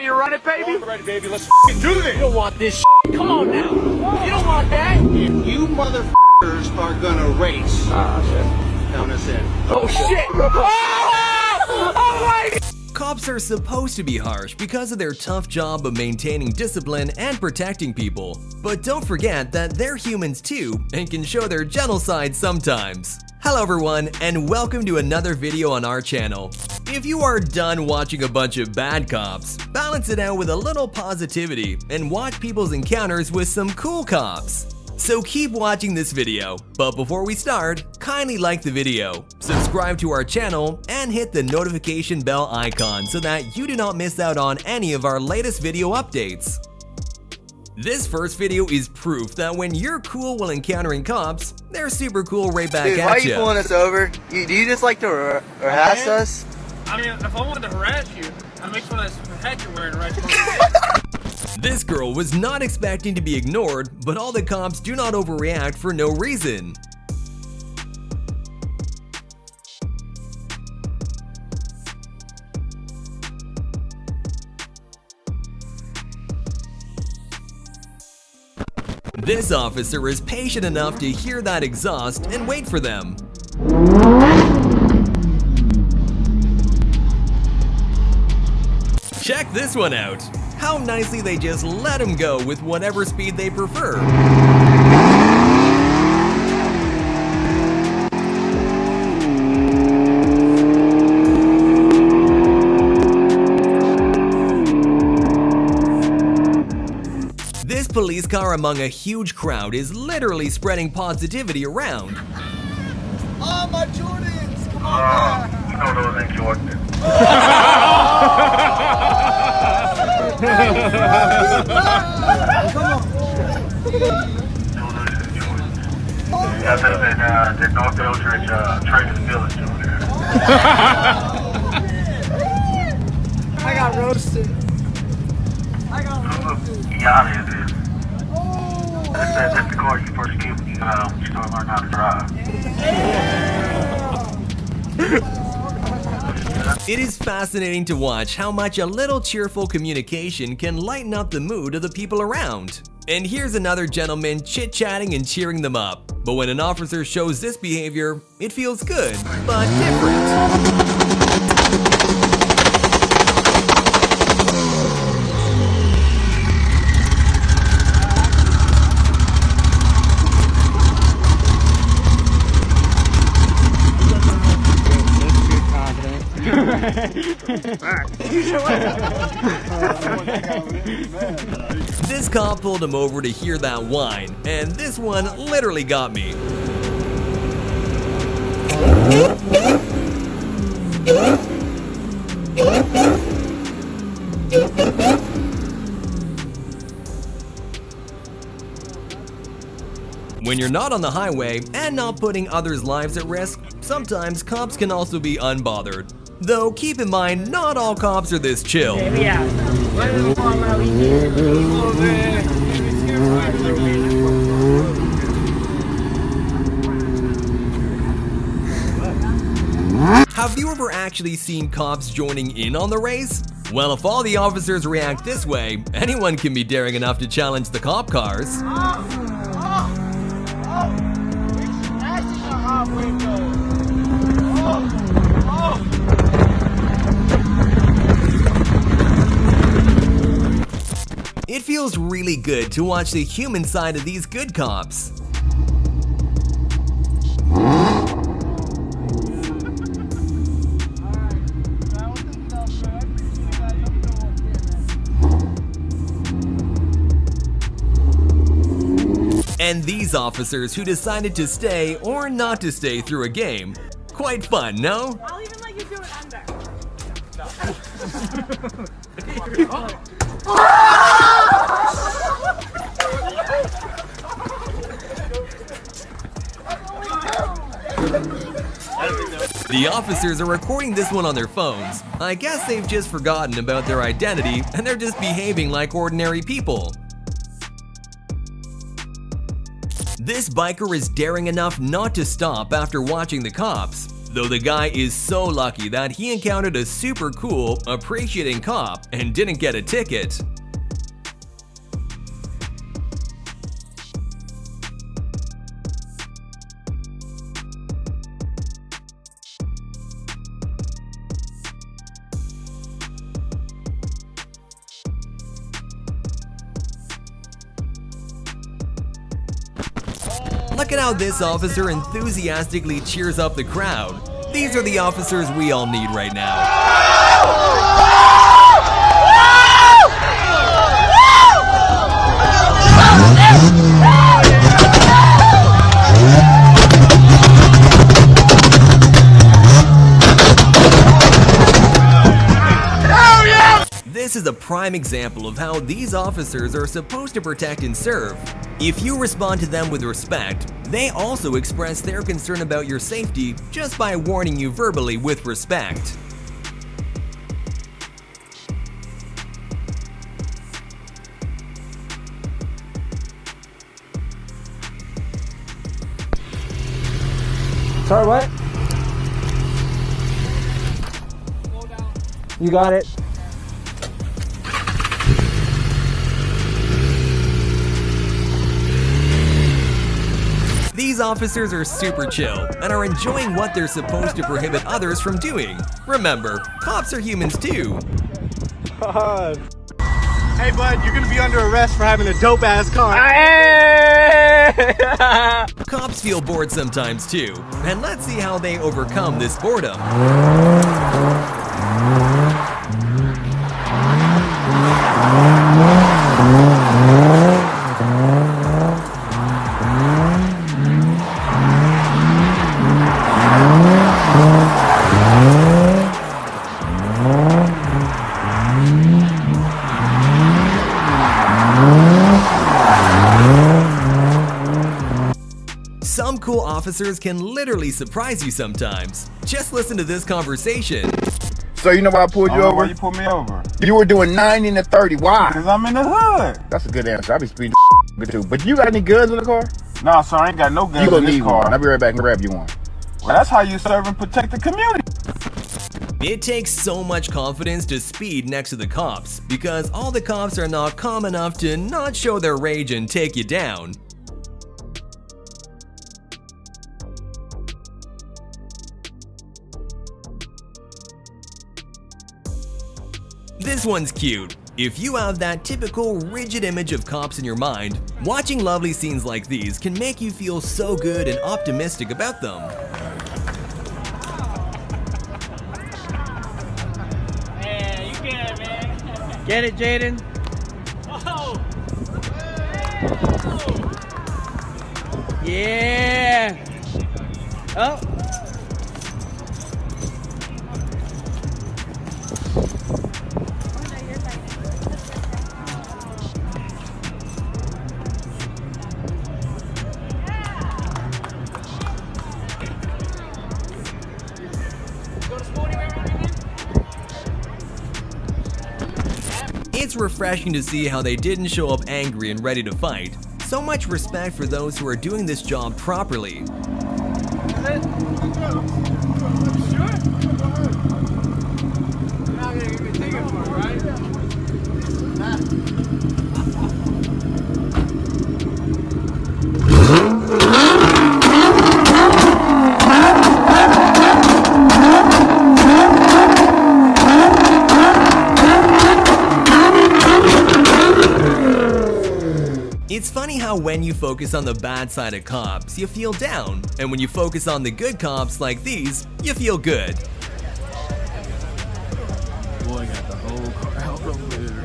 ready to run it, baby? I'm ready, baby. Let's do this. You don't want this shit. Come on now. You don't want that. If you motherfuckers are gonna race, count us in. Oh, shit. Oh my. Cops are supposed to be harsh because of their tough job of maintaining discipline and protecting people. But don't forget that they're humans too and can show their gentle side sometimes. Hello everyone, and welcome to another video on our channel. If you are done watching a bunch of bad cops, balance it out with a little positivity and watch people's encounters with some cool cops. So keep watching this video, but before we start, kindly like the video, subscribe to our channel, and hit the notification bell icon so that you do not miss out on any of our latest video updates. This first video is proof that when you're cool while encountering cops, they're super cool right back Dude, at why are you. you pulling us over? Do you just like to harass us? I mean, if I wanted to harass you, I'd make sure that hat you're wearing right. This girl was not expecting to be ignored, but all the cops do not overreact for no reason. This officer is patient enough to hear that exhaust and wait for them. Check this one out. How nicely they just let him go with whatever speed they prefer. This police car among a huge crowd is literally spreading positivity around. Oh, my Jordans! Come on, You know those ain't Jordan. Yeah, the North Eldridge Trader's Village over there. I got roasted. Yeah, it is. That's the car you first get when you start learning how to drive. It is fascinating to watch how much a little cheerful communication can lighten up the mood of the people around. And here's another gentleman chit-chatting and cheering them up. But when an officer shows this behavior, it feels good, but different. This cop pulled him over to hear that whine, and this one literally got me. When you're not on the highway and not putting others' lives at risk, sometimes cops can also be unbothered. Though keep in mind, not all cops are this chill. Have you ever actually seen cops joining in on the race? Well, if all the officers react this way, anyone can be daring enough to challenge the cop cars. It feels really good to watch the human side of these good cops. And these officers who decided to stay or not to stay through a game. Quite fun, no? I'll even let you do it under. The officers are recording this one on their phones. I guess they've just forgotten about their identity and they're just behaving like ordinary people. This biker is daring enough not to stop after watching the cops. Though the guy is so lucky that he encountered a super cool, appreciating cop and didn't get a ticket. Look at how this officer enthusiastically cheers up the crowd. These are the officers we all need right now. This is a prime example of how these officers are supposed to protect and serve. If you respond to them with respect, they also express their concern about your safety just by warning you verbally with respect. Sorry, what? You got it. These officers are super chill and are enjoying what they're supposed to prohibit others from doing. Remember, cops are humans too. Hey bud, you're gonna be under arrest for having a dope ass car. Cops feel bored sometimes too, and let's see how they overcome this boredom. Some cool officers can literally surprise you sometimes. Just listen to this conversation. So you know why I pulled you over? Why you pulled me over? You were doing 90 and 30. Why? Because I'm in the hood. That's a good answer. I be speeding good too. But you got any guns in the car? Nah, so I ain't got no guns You gonna in this need car. one. I'll be right back and grab you one. Well, that's how you serve and protect the community. It takes so much confidence to speed next to the cops because all the cops are not calm enough to not show their rage and take you down. This one's cute. If you have that typical rigid image of cops in your mind, watching lovely scenes like these can make you feel so good and optimistic about them. Hey, you get it, man. Get it, Jaden? Oh. Yeah. Oh. It's refreshing to see how they didn't show up angry and ready to fight. So much respect for those who are doing this job properly. It's funny how when you focus on the bad side of cops, you feel down, and when you focus on the good cops like these, you feel good. Boy got the whole crowd over there.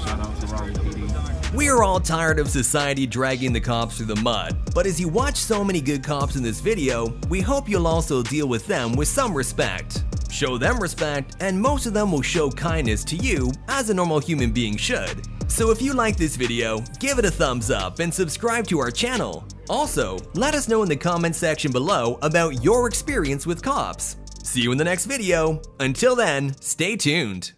Shout out to Raleigh PD. We are all tired of society dragging the cops through the mud, but as you watch so many good cops in this video, we hope you'll also deal with them with some respect. Show them respect, and most of them will show kindness to you as a normal human being should. So if you like this video, give it a thumbs up and subscribe to our channel. Also, let us know in the comments section below about your experience with cops. See you in the next video. Until then, stay tuned.